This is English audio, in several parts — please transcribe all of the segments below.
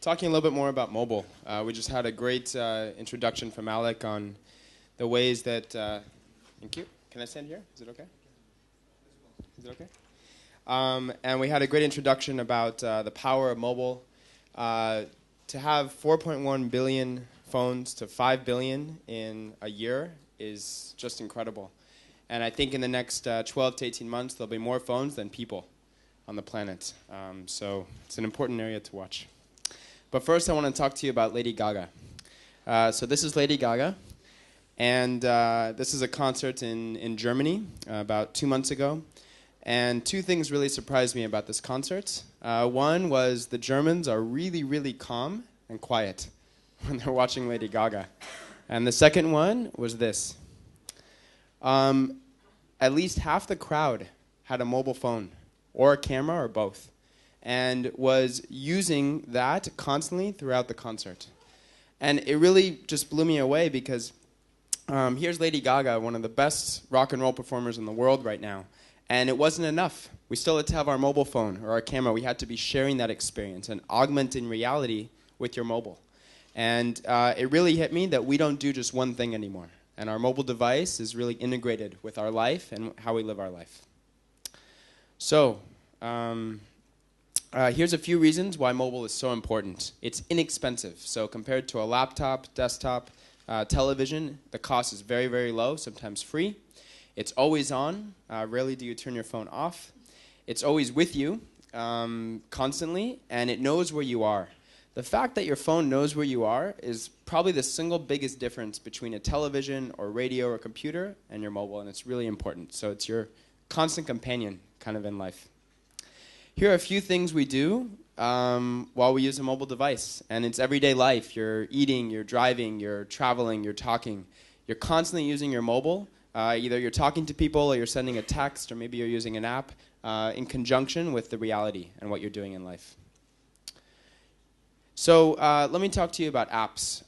talking a little bit more about mobile. We just had a great introduction from Alec on the ways that... thank you. Can I stand here? Is it okay? Is it okay? And we had a great introduction about the power of mobile. To have 4.1 billion phones to 5 billion in a year is just incredible. And I think in the next 12 to 18 months, there'll be more phones than people on the planet. So it's an important area to watch. But first, I want to talk to you about Lady Gaga. So this is Lady Gaga. And this is a concert in Germany about 2 months ago. And two things really surprised me about this concert. One was the Germans are really, really calm and quiet when they're watching Lady Gaga. And the second one was this. At least half the crowd had a mobile phone or a camera or both and was using that constantly throughout the concert. And it really just blew me away because here's Lady Gaga, one of the best rock and roll performers in the world right now. And it wasn't enough. We still had to have our mobile phone or our camera. We had to be sharing that experience and augmenting reality with your mobile. And it really hit me that we don't do just one thing anymore. And our mobile device is really integrated with our life and how we live our life. So here's a few reasons why mobile is so important. It's inexpensive. So compared to a laptop, desktop, television, the cost is very, very low, sometimes free. It's always on. Rarely do you turn your phone off. It's always with you constantly, and it knows where you are. The fact that your phone knows where you are is probably the single biggest difference between a television or radio or computer and your mobile, and it's really important. So it's your constant companion kind of in life. Here are a few things we do while we use a mobile device, and it's everyday life. You're eating, you're driving, you're traveling, you're talking. You're constantly using your mobile. Either you're talking to people or you're sending a text or maybe you're using an app in conjunction with the reality and what you're doing in life. So let me talk to you about apps.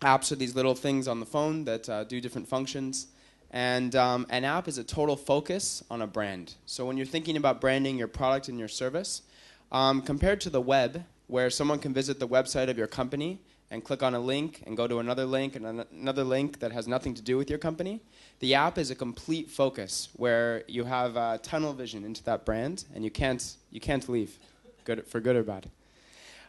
Apps are these little things on the phone that do different functions. And an app is a total focus on a brand. So when you're thinking about branding your product and your service, compared to the web, where someone can visit the website of your company and click on a link and go to another link and another link that has nothing to do with your company, the app is a complete focus where you have tunnel vision into that brand and you can't leave, for good or bad.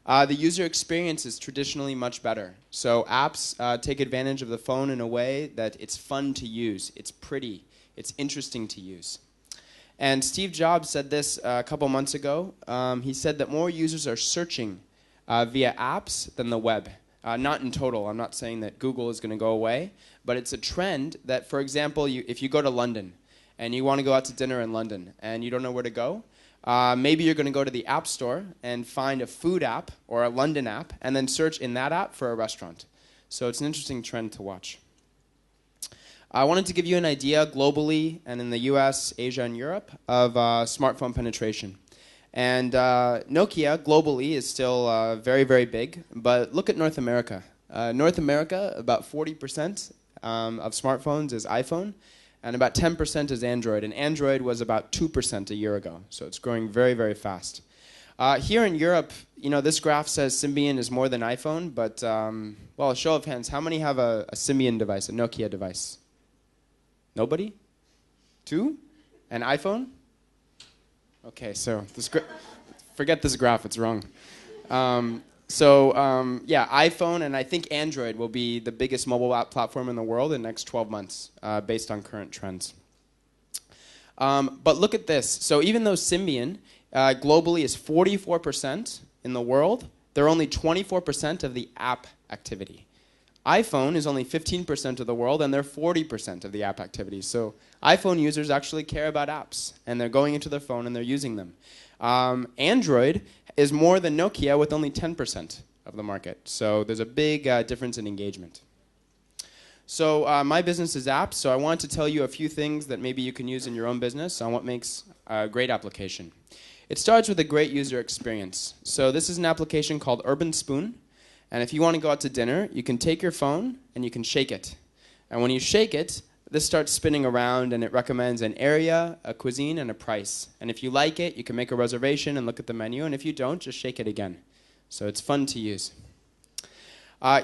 The user experience is traditionally much better. So apps take advantage of the phone in a way that it's fun to use, it's pretty, it's interesting to use. And Steve Jobs said this a couple months ago. He said that more users are searching via apps than the web. Not in total. I'm not saying that Google is going to go away, but it's a trend that, for example, if you go to London and you want to go out to dinner in London and you don't know where to go, maybe you're going to go to the App Store and find a food app or a London app and then search in that app for a restaurant. So it's an interesting trend to watch. I wanted to give you an idea globally and in the US, Asia, and Europe of smartphone penetration. And Nokia globally is still very, very big, but look at North America. North America, about 40% of smartphones is iPhone, and about 10% is Android. And Android was about 2% a year ago, so it's growing very, very fast. Here in Europe, you know, this graph says Symbian is more than iPhone, but, well, a show of hands, how many have a Symbian device, a Nokia device? Nobody? 2? An iPhone? Okay, so forget this graph, it's wrong. Yeah, iPhone and I think Android will be the biggest mobile app platform in the world in the next 12 months based on current trends. But look at this. So even though Symbian globally is 44% in the world, they're only 24% of the app activity. iPhone is only 15% of the world, and they're 40% of the app activity. So iPhone users actually care about apps, and they're going into their phone and they're using them. Android is more than Nokia with only 10% of the market. So there's a big difference in engagement. So my business is apps, so I wanted to tell you a few things that maybe you can use in your own business on what makes a great application. It starts with a great user experience. So this is an application called Urban Spoon. And if you want to go out to dinner, you can take your phone and you can shake it. And when you shake it, this starts spinning around and it recommends an area, a cuisine, and a price. And if you like it, you can make a reservation and look at the menu. And if you don't, just shake it again. So it's fun to use.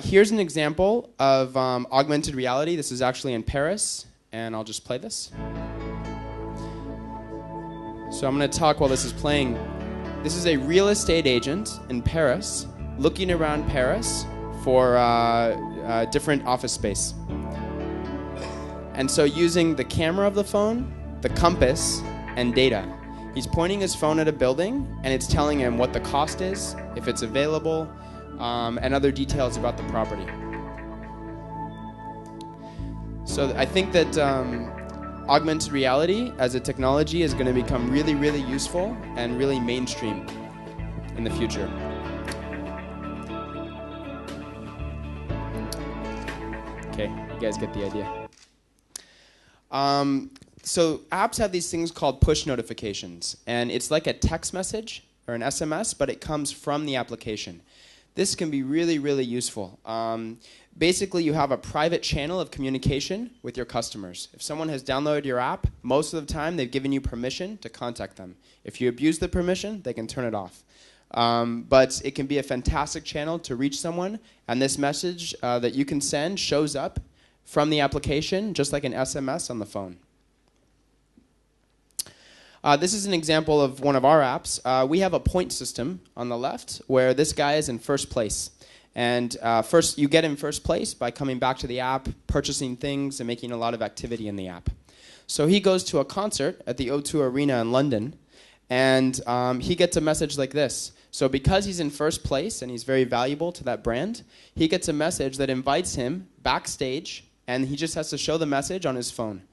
Here's an example of augmented reality. This is actually in Paris, and I'll just play this. So I'm going to talk while this is playing. This is a real estate agent in Paris looking around Paris for different office space. And so using the camera of the phone, the compass, and data, he's pointing his phone at a building, and it's telling him what the cost is, if it's available, and other details about the property. So I think that augmented reality as a technology is going to become really, really useful and really mainstream in the future. Okay, you guys get the idea. So apps have these things called push notifications, and it's like a text message or an SMS, but it comes from the application. This can be really, really useful. Basically, you have a private channel of communication with your customers. If someone has downloaded your app, most of the time they've given you permission to contact them. If you abuse the permission, they can turn it off. But it can be a fantastic channel to reach someone, and this message that you can send shows up from the application just like an SMS on the phone. This is an example of one of our apps. We have a point system on the left where this guy is in first place. And first, you get in first place by coming back to the app, purchasing things, and making a lot of activity in the app. So he goes to a concert at the O2 Arena in London, and he gets a message like this. So because he's in first place and he's very valuable to that brand, he gets a message that invites him backstage, and he just has to show the message on his phone.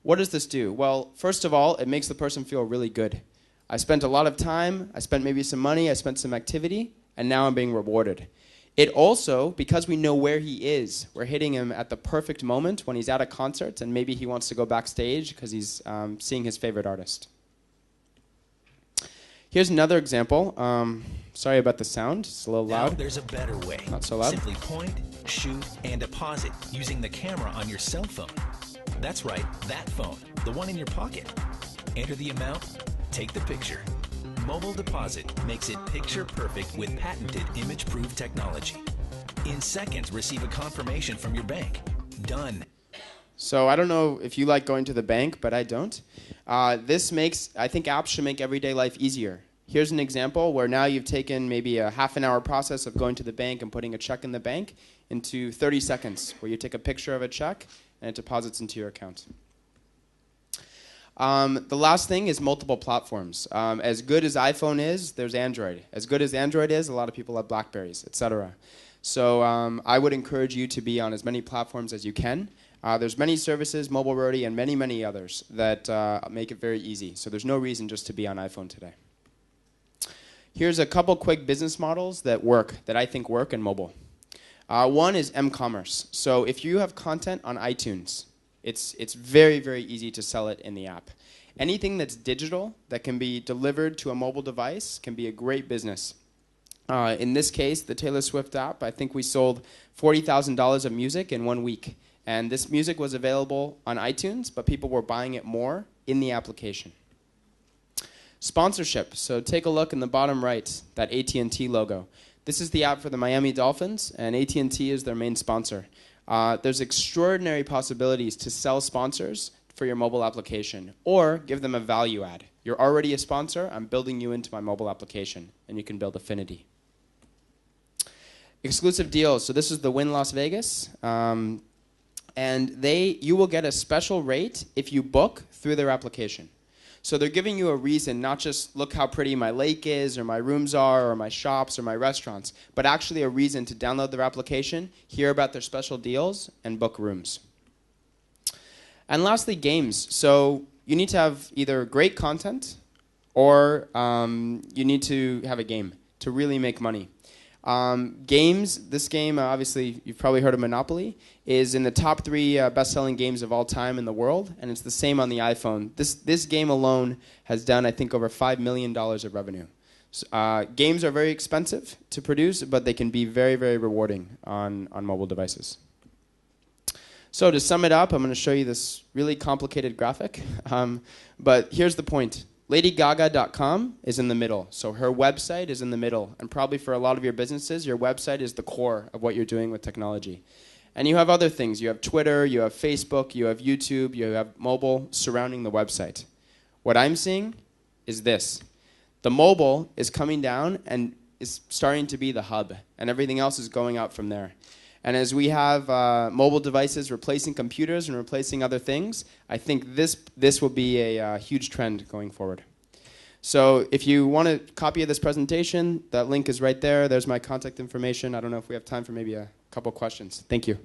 What does this do? Well, first of all, it makes the person feel really good. I spent a lot of time, I spent maybe some money, I spent some activity, and now I'm being rewarded. It also, because we know where he is, we're hitting him at the perfect moment when he's at a concert and maybe he wants to go backstage because he's seeing his favorite artist. Here's another example. Sorry about the sound, it's a little loud. Now there's a better way. Not so loud. Simply point, shoot, and deposit using the camera on your cell phone. That's right, that phone, the one in your pocket. Enter the amount, take the picture. Mobile Deposit makes it picture perfect with patented image-proof technology. In seconds, receive a confirmation from your bank. Done. So I don't know if you like going to the bank, but I don't. I think apps should make everyday life easier. Here's an example where now you've taken maybe a half-an-hour process of going to the bank and putting a check in the bank into 30 seconds, where you take a picture of a check and it deposits into your account. The last thing is multiple platforms. As good as iPhone is, there's Android. As good as Android is, a lot of people have Blackberries, etc. So I would encourage you to be on as many platforms as you can. There's many services, Mobile Roadie, and many, many others that make it very easy. So there's no reason just to be on iPhone today. Here's a couple quick business models that I think work in mobile. One is m-commerce. So if you have content on iTunes, it's very, very easy to sell it in the app. Anything that's digital that can be delivered to a mobile device can be a great business. In this case, the Taylor Swift app, I think we sold $40,000 of music in 1 week. And this music was available on iTunes, but people were buying it more in the application. Sponsorship. So take a look in the bottom right, that AT&T logo. This is the app for the Miami Dolphins, and AT&T is their main sponsor. There's extraordinary possibilities to sell sponsors for your mobile application, or give them a value add. You're already a sponsor, I'm building you into my mobile application, and you can build affinity. Exclusive deals. So this is the Wynn Las Vegas. And you will get a special rate if you book through their application. So they're giving you a reason, not just look how pretty my lake is, or my rooms are, or my shops, or my restaurants, but actually a reason to download their application, hear about their special deals, and book rooms. And lastly, games. So you need to have either great content, or you need to have a game to really make money. Games, this game, obviously you've probably heard of Monopoly, is in the top 3 best-selling games of all time in the world, and it's the same on the iPhone. This game alone has done, I think, over $5 million of revenue. So, games are very expensive to produce, but they can be very, very rewarding on mobile devices. So to sum it up, I'm going to show you this really complicated graphic, but here's the point. LadyGaga.com is in the middle. So her website is in the middle. And probably for a lot of your businesses, your website is the core of what you're doing with technology. And you have other things. You have Twitter, you have Facebook, you have YouTube, you have mobile surrounding the website. What I'm seeing is this. The mobile is coming down and is starting to be the hub. And everything else is going out from there. And as we have mobile devices replacing computers and replacing other things, I think this will be a huge trend going forward. So if you want a copy of this presentation, that link is right there. There's my contact information. I don't know if we have time for maybe a couple questions. Thank you.